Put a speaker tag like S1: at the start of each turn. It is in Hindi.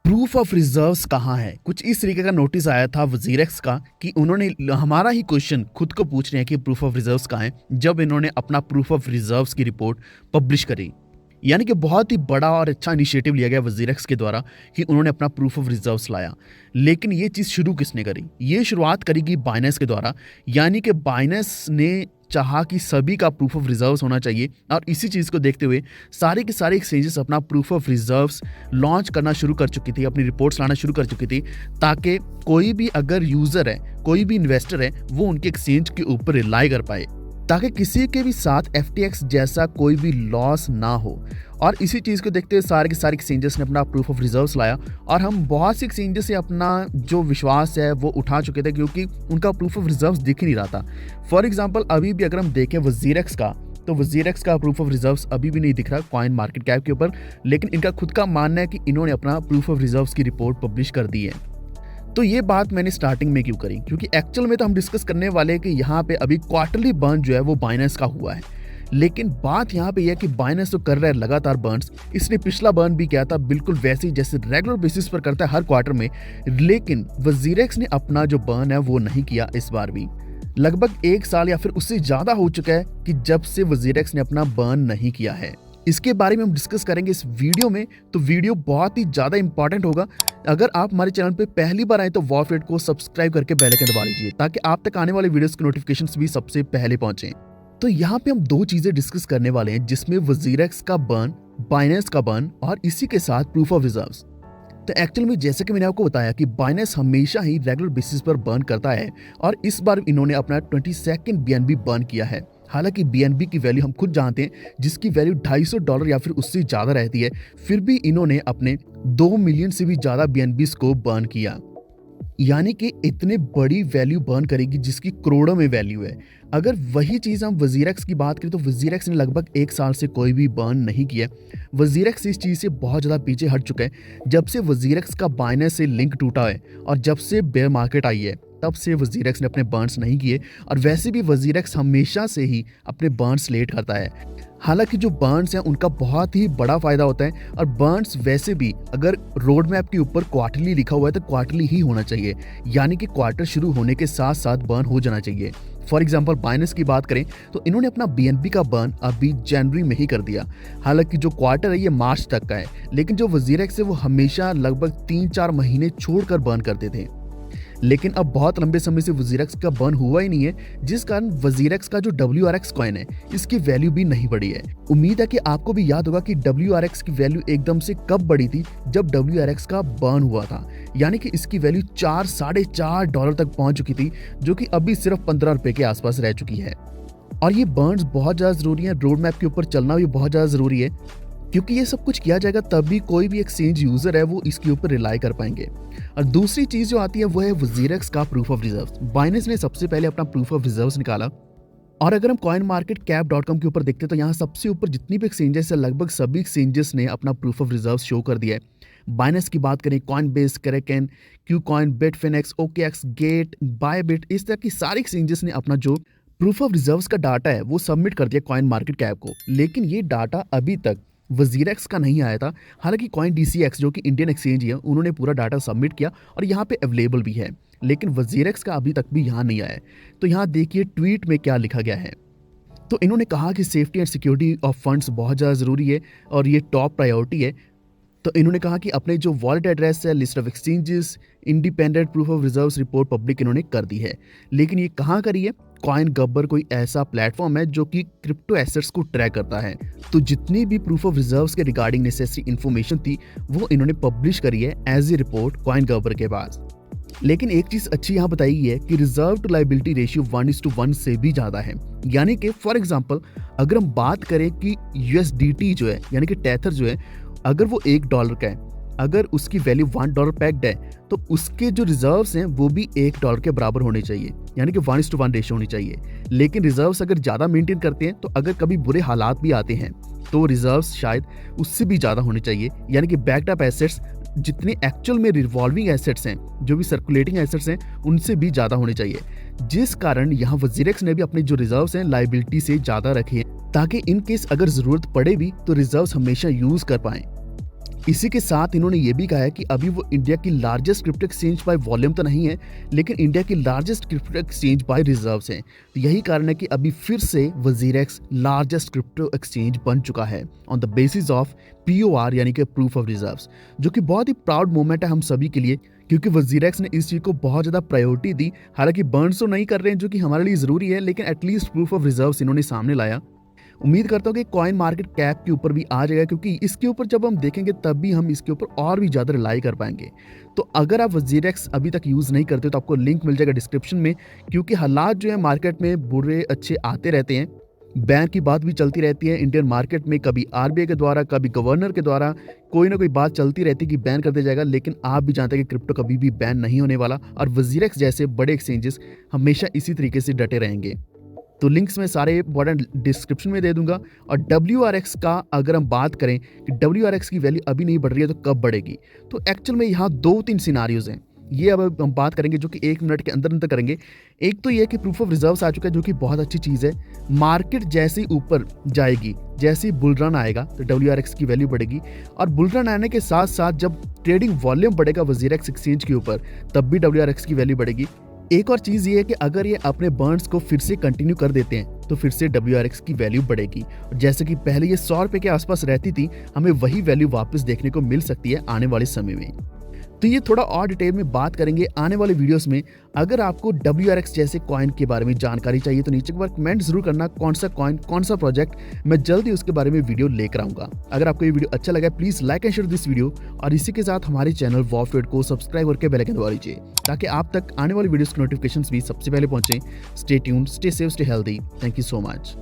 S1: प्रूफ ऑफ रिजर्व्स कहाँ है? कुछ इस तरीके का नोटिस आया था वजीरेक्स का कि उन्होंने हमारा ही क्वेश्चन खुद को पूछ रहे हैं कि प्रूफ ऑफ रिजर्व्स कहाँ है, जब इन्होंने अपना प्रूफ ऑफ रिजर्व्स की रिपोर्ट पब्लिश करी। यानी कि बहुत ही बड़ा और अच्छा इनिशिएटिव लिया गया वजीरेक्स के द्वारा कि उन्होंने अपना प्रूफ ऑफ रिजर्व्स लाया। लेकिन ये चीज़ शुरू किसने करी? ये शुरुआत करेगी बाइनेंस के द्वारा। यानी कि बाइनेंस ने चाहा कि सभी का प्रूफ ऑफ रिजर्व्स होना चाहिए और इसी चीज़ को देखते हुए सारे के सारे एक्सचेंजेस अपना प्रूफ ऑफ रिजर्व्स लॉन्च करना शुरू कर चुकी थी, अपनी रिपोर्ट्स लाना शुरू कर चुकी थी, ताकि कोई भी अगर यूज़र है, कोई भी इन्वेस्टर है, वो उनके एक्सचेंज के ऊपर रिलाई कर पाए, ताकि किसी के भी साथ FTX जैसा कोई भी लॉस ना हो। और इसी चीज़ को देखते हुए सारे के सारे एक्सचेंजेस ने अपना प्रूफ ऑफ रिजर्व्स लाया और हम बहुत से एक्सचेंजेस से अपना जो विश्वास है वो उठा चुके थे, क्योंकि उनका प्रूफ ऑफ रिजर्व्स दिख ही नहीं रहा था। फॉर एग्जांपल अभी भी अगर हम देखें वजीरेक्स का, तो वजीरेक्स का प्रूफ ऑफ रिजर्व्स अभी भी नहीं दिख रहा कॉइन मार्केट कैप के ऊपर, लेकिन इनका खुद का मानना है कि इन्होंने अपना प्रूफ ऑफ रिजर्व्स की रिपोर्ट पब्लिश कर दी है। तो ये बात मैंने स्टार्टिंग में क्यों करी? क्योंकि एक्चुअल में तो हम डिस्कस करने वाले हैं कि यहाँ पे अभी क्वार्टरली बर्न जो है वो बाइनेंस का हुआ है, लेकिन बात यहाँ पे यह है कि बाइनेंस तो कर रहा है लगातार बर्न्स। इसने पिछला बर्न भी किया था बिल्कुल वैसे ही जैसे रेगुलर बेसिस पर करता है हर क्वार्टर में, लेकिन वजीरेक्स ने अपना जो बर्न है वो नहीं किया इस बार भी। लगभग 1 साल या फिर उससे ज़्यादा हो चुका है कि जब से वजीरेक्स ने अपना बर्न नहीं किया है। इसके बारे में हम डिस्कस करेंगे इस वीडियो में, तो वीडियो बहुत ही ज़्यादा इंपॉर्टेंट होगा। अगर आप हमारे चैनल पे पहली बार आए तो वॉरफेट को सब्सक्राइब करके बेल आइकन दबा लीजिए, ताकि आप तक आने वाले वीडियोस के नोटिफिकेशंस भी सबसे पहले पहुंचें। तो यहाँ पे हम 2 चीज़ें डिस्कस करने वाले हैं, जिसमें वजीरेक्स का बर्न, बाइनेंस का बर्न और इसी के साथ प्रूफ ऑफ रिजर्व्स। तो एक्चुअल में जैसे कि मैंने आपको बताया कि बाइनेंस हमेशा ही रेगुलर बेसिस पर बर्न करता है और इस बार इन्होंने अपना 22nd BNB बर्न किया है। हालांकि BNB की वैल्यू हम खुद जानते हैं, जिसकी वैल्यू $250 या फिर उससे ज़्यादा रहती है, फिर भी इन्होंने अपने 2 मिलियन से भी ज़्यादा BNBs को बर्न किया। यानी कि इतने बड़ी वैल्यू बर्न करेगी जिसकी करोड़ों में वैल्यू है। अगर वही चीज़ हम वजीरेक्स की बात करें तो वजीरेक्स ने लगभग 1 साल से कोई भी बर्न नहीं किया। वजीरेक्स इस चीज़ से बहुत ज़्यादा पीछे हट चुका है। जब से वजीरेक्स का बाइनेंस से लिंक टूटा है और जब से बेयर मार्केट आई है, तब से वजीरेक्स ने अपने बर्न्स नहीं किए। और वैसे भी वजीरेक्स हमेशा से ही अपने बर्न्स लेट करता है। हालांकि जो बर्न्स हैं उनका बहुत ही बड़ा फायदा होता है, और बर्न्स वैसे भी अगर रोड मैप के ऊपर क्वार्टरली लिखा हुआ है तो क्वार्टरली ही होना चाहिए, यानी कि क्वार्टर शुरू होने के साथ साथ बर्न हो जाना चाहिए। फॉर एग्जाम्पल बाइनेंस की बात करें तो इन्होंने अपना BNB का बर्न अभी जनवरी में ही कर दिया। हालांकि जो क्वार्टर है ये मार्च तक का है, लेकिन जो वजीरेक्स है वो हमेशा लगभग 3-4 महीने छोड़कर बर्न करते थे। लेकिन अब बहुत लंबे समय से वजीरेक्स का बर्न हुआ ही नहीं है, जिस कारण वजीरेक्स का जो WRX कॉइन है इसकी वैल्यू भी नहीं बढ़ी है। उम्मीद है कि आपको भी याद होगा कि WRX की वैल्यू एकदम से कब बढ़ी थी, जब WRX का बर्न हुआ था। यानी कि इसकी वैल्यू $4-4.5 तक पहुंच चुकी थी, जो कि अभी सिर्फ ₹15 के आसपास रह चुकी है। और ये बर्न्स बहुत ज़्यादा ज़रूरी है, रोड मैप के ऊपर चलना भी बहुत ज़्यादा ज़रूरी है, क्योंकि ये सब कुछ किया जाएगा तभी कोई भी एक्सचेंज यूजर है वो इसके ऊपर रिलाई कर पाएंगे। और दूसरी चीज जो आती है वो है वजीरेक्स का प्रूफ ऑफ रिजर्व्स। बाइनेंस ने सबसे पहले अपना प्रूफ ऑफ रिजर्व्स निकाला, और अगर हम coinmarketcap.com के ऊपर देखते हैं तो यहाँ सबसे ऊपर जितनी भी एक्सचेंजेस है लगभग सभी एक्सचेंजेस ने अपना प्रूफ ऑफ रिजर्व्स शो कर दिया है। बाइनेंस की बात करें, Coinbase, Kraken, KuCoin, Bitfinex, OKX, Gate, Bybit, इस तरह की सारी एक्सचेंजेस ने अपना जो प्रूफ ऑफ रिजर्व्स का डाटा है वो सबमिट कर दिया CoinMarketCap को। लेकिन ये डाटा अभी तक वजीरेक्स का नहीं आया था। हालांकि CoinDCX जो कि इंडियन एक्सचेंज है, उन्होंने पूरा डाटा सबमिट किया और यहाँ पे अवेलेबल भी है, लेकिन वजीरेक्स का अभी तक भी यहाँ नहीं आया है। तो यहाँ देखिए ट्वीट में क्या लिखा गया है। तो इन्होंने कहा कि safety and security of funds बहुत ज़्यादा ज़रूरी है और ये टॉप प्रायोरिटी है। तो इन्होंने कहा कि अपने जो वॉलेट एड्रेस है, list of exchanges, independent proof of reserves report public इन्होंने कर दी है। लेकिन ये कहाँ करी है? CoinGubber कोई ऐसा प्लेटफॉर्म है जो कि क्रिप्टो एसेट्स को ट्रैक करता है। तो जितनी भी प्रूफ ऑफ रिजर्व्स के रिगार्डिंग नेसेसरी इन्फॉर्मेशन थी वो इन्होंने पब्लिश करी है एज ए रिपोर्ट CoinGubber के पास। लेकिन एक चीज अच्छी यहाँ बताई गई है कि रिजर्व टू लायबिलिटी रेशियो 1:1 से भी ज्यादा है। यानी कि फॉर एग्जांपल अगर हम बात करें कि USDT जो है यानी कि टेथर जो है, अगर वो $1 का है, अगर उसकी वैल्यू $1 पैक्ड है, तो उसके जो रिजर्व्स हैं वो भी $1 के बराबर होने चाहिए, यानी कि 1:1 रेशियो होनी चाहिए। लेकिन रिजर्व्स अगर ज़्यादा मेंटेन करते हैं तो अगर कभी बुरे हालात भी आते हैं तो रिजर्व्स शायद उससे भी ज़्यादा होने चाहिए, यानी कि बैक्ड अप एसेट्स जितने एक्चुअल में रिवॉल्विंग एसेट्स हैं, जो भी सर्कुलेटिंग एसेट्स हैं, उनसे भी ज़्यादा होने चाहिए। जिस कारण यहाँ वजीरेक्स ने भी अपने जो रिजर्व्स हैं लायबिलिटी से ज़्यादा रखे हैं, ताकि इन केस अगर ज़रूरत पड़े भी तो रिजर्व्स हमेशा यूज़ कर पाएं। इसी के साथ इन्होंने ये भी कहा है कि अभी वो इंडिया की largest crypto exchange by volume तो नहीं है, लेकिन इंडिया की largest crypto exchange bye reserves है। तो यही कारण है कि अभी फिर से वजीरेक्स लार्जेस्ट क्रिप्टो एक्सचेंज बन चुका है on the basis of POR यानी कि प्रूफ ऑफ रिजर्व्स, जो कि बहुत ही प्राउड मोमेंट है हम सभी के लिए, क्योंकि वजीरेक्स ने इस चीज़ को बहुत ज़्यादा प्रायोरिटी दी। हालांकि बर्न्स तो नहीं कर रहे हैं जो कि हमारे लिए ज़रूरी है, लेकिन एटलीस्ट प्रूफ ऑफ रिजर्व्स इन्होंने सामने लाया। उम्मीद करता हूँ कि कॉइन मार्केट कैप के ऊपर भी आ जाएगा, क्योंकि इसके ऊपर जब हम देखेंगे तब भी हम इसके ऊपर और भी ज़्यादा रिलाई कर पाएंगे। तो अगर आप वजीरेक्स अभी तक यूज़ नहीं करते तो आपको लिंक मिल जाएगा डिस्क्रिप्शन में, क्योंकि हालात जो है मार्केट में बुरे अच्छे आते रहते हैं। बैन की बात भी चलती रहती है इंडियन मार्केट में, कभी RBI के द्वारा, कभी गवर्नर के द्वारा, कोई ना कोई बात चलती रहती है कि बैन कर दिया जाएगा। लेकिन आप भी जानते हैं कि क्रिप्टो कभी भी बैन नहीं होने वाला, और वजीरेक्स जैसे बड़े एक्सचेंजेस हमेशा इसी तरीके से डटे रहेंगे। तो लिंक्स मैं सारे इंपॉर्टेंट डिस्क्रिप्शन में दे दूंगा। और WRX का अगर हम बात करें कि WRX की वैल्यू अभी नहीं बढ़ रही है तो कब बढ़ेगी, तो एक्चुअल में यहाँ 2-3 सिनारियोज हैं। ये अब हम बात करेंगे जो कि 1 मिनट के अंदर अंदर करेंगे। एक तो ये कि प्रूफ ऑफ रिजर्व्स आ चुका है, जो कि बहुत अच्छी चीज़ है। मार्केट जैसे ही ऊपर जाएगी, जैसे ही बुल रन आएगा तो WRX की वैल्यू बढ़ेगी, और बुल रन आने के साथ साथ जब ट्रेडिंग वॉल्यूम बढ़ेगा वजीरेक्स एक्सचेंज के ऊपर, तब भी WRX की वैल्यू बढ़ेगी। एक और चीज़ ये है कि अगर ये अपने बर्न्स को फिर से कंटिन्यू कर देते हैं तो फिर से WRX की वैल्यू बढ़ेगी। जैसे कि पहले ये 100 रुपये के आसपास रहती थी, हमें वही वैल्यू वापस देखने को मिल सकती है आने वाले समय में। तो ये थोड़ा और डिटेल में बात करेंगे आने वाले वीडियोस में। अगर आपको WRX जैसे कॉइन के बारे में जानकारी चाहिए तो नीचे कमेंट जरूर करना, कौन सा कॉइन, कौन सा प्रोजेक्ट, मैं जल्दी उसके बारे में वीडियो लेकर आऊंगा। अगर आपको ये वीडियो अच्छा लगा please like and share this video, और इसी के साथ हमारे चैनल वॉफेड को सब्सक्राइब करके बेल आइकन दबा लीजिए, ताकि आप तक आने वाली वीडियोस की नोटिफिकेशंस भी सबसे पहले पहुंचे। Stay tuned, stay safe, stay healthy. Thank you so much.